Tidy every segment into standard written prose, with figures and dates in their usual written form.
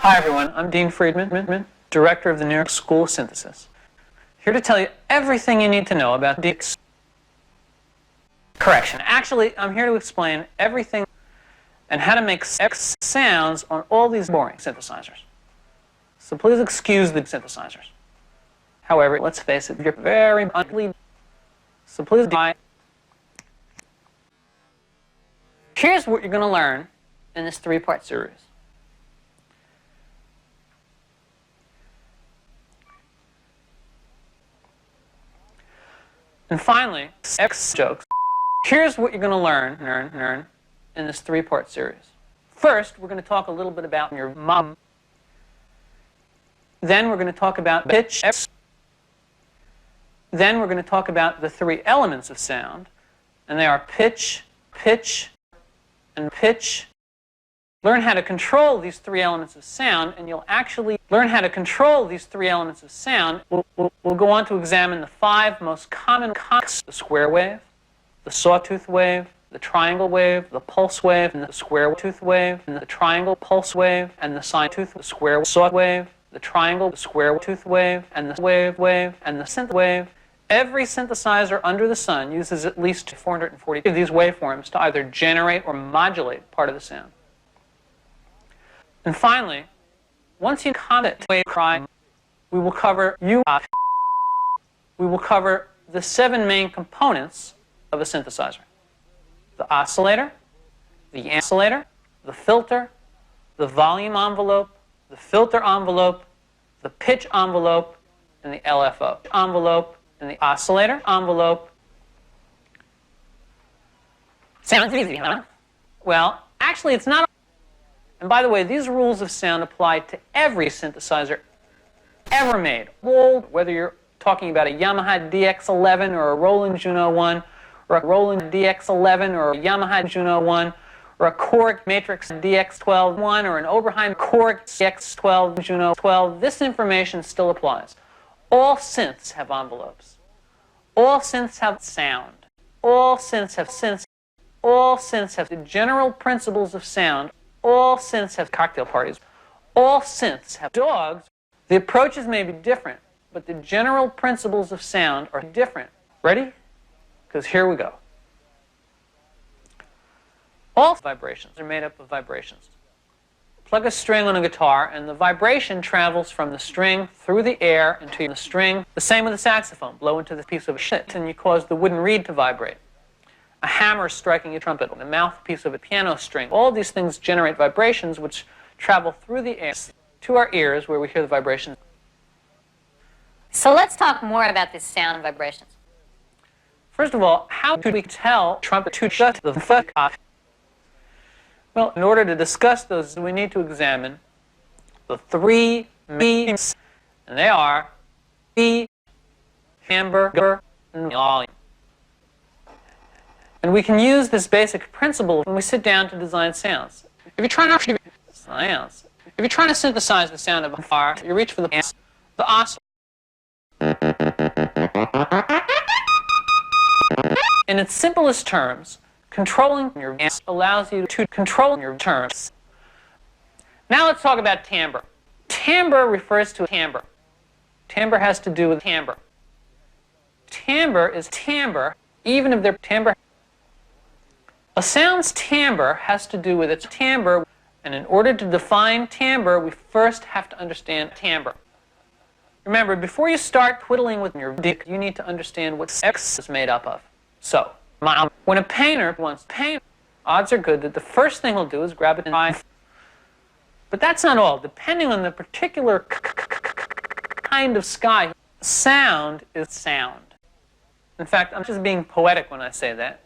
Hi everyone, I'm Dean Friedman, Director of the New York School of Synthesis. Here to tell you everything you need to know about correction. Actually, I'm here to explain everything and how to make sounds on all these boring synthesizers. So please excuse the synthesizers. However, let's face it, you're very ugly. So please buy. Here's what you're going to learn in this three-part series. And finally, jokes. Here's what you're going to learn in this three-part series. First, we're going to talk a little bit about your mom. Then we're going to talk about pitch. Then we're going to talk about the three elements of sound, and they are pitch, pitch, and pitch. Learn how to control these three elements of sound, and you'll actually learn how to control these three elements of sound. We'll go on to examine the five most common the square wave, the sawtooth wave, the triangle wave, the pulse wave, and the square tooth wave, and the triangle pulse wave, and the sine tooth, the square saw wave, the triangle, the square tooth wave, and the wave, and the synth wave. Every synthesizer under the sun uses at least 440 of these waveforms to either generate or modulate part of the sound. And finally, once you comment wave cry, we will cover the seven main components of a synthesizer: the oscillator, the filter, the volume envelope, the filter envelope, the pitch envelope, and the LFO envelope, and the oscillator envelope. Sounds easy, huh? Well, actually, it's not. And by the way, these rules of sound apply to every synthesizer ever made. Whether you're talking about a Yamaha DX11 or a Roland Juno 1, or a Roland DX11 or a Yamaha Juno 1, or a Korg Matrix DX12 1, or an Oberheim Korg DX12 Juno 12, this information still applies. All synths have envelopes. All synths have sound. All synths have synths. All synths have the general principles of sound. All synths have cocktail parties. All synths have dogs. The approaches may be different, but the general principles of sound are different. Ready? Because here we go. All vibrations are made up of vibrations. Plug a string on a guitar, and the vibration travels from the string through the air into the string. The same with a saxophone. Blow into the piece of shit, and you cause the wooden reed to vibrate. A hammer striking a trumpet, the mouthpiece of a piano string. All these things generate vibrations which travel through the air to our ears where we hear the vibrations. So let's talk more about this sound and vibrations. First of all, how do we tell trumpet to shut the fuck up? Well, in order to discuss those, we need to examine the three means, and they are B, hamburger, and volume. And we can use this basic principle when we sit down to design sounds. If you're trying to synthesize the sound of a car, you reach for the oscillator. In its simplest terms, controlling your amp allows you to control your terms. Now let's talk about timbre. Timbre refers to timbre. Timbre has to do with timbre. Timbre is timbre, even if they're timbre. A sound's timbre has to do with its timbre, and in order to define timbre, we first have to understand timbre. Remember, before you start twiddling with your dick, you need to understand what X is made up of. So, when a painter wants to paint, odds are good that the first thing he'll do is grab a knife. But that's not all. Depending on the particular kind of sky, sound is sound. In fact, I'm just being poetic when I say that.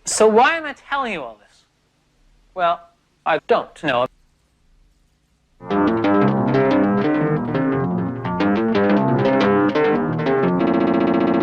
So why am I telling you all this? Well, I don't know.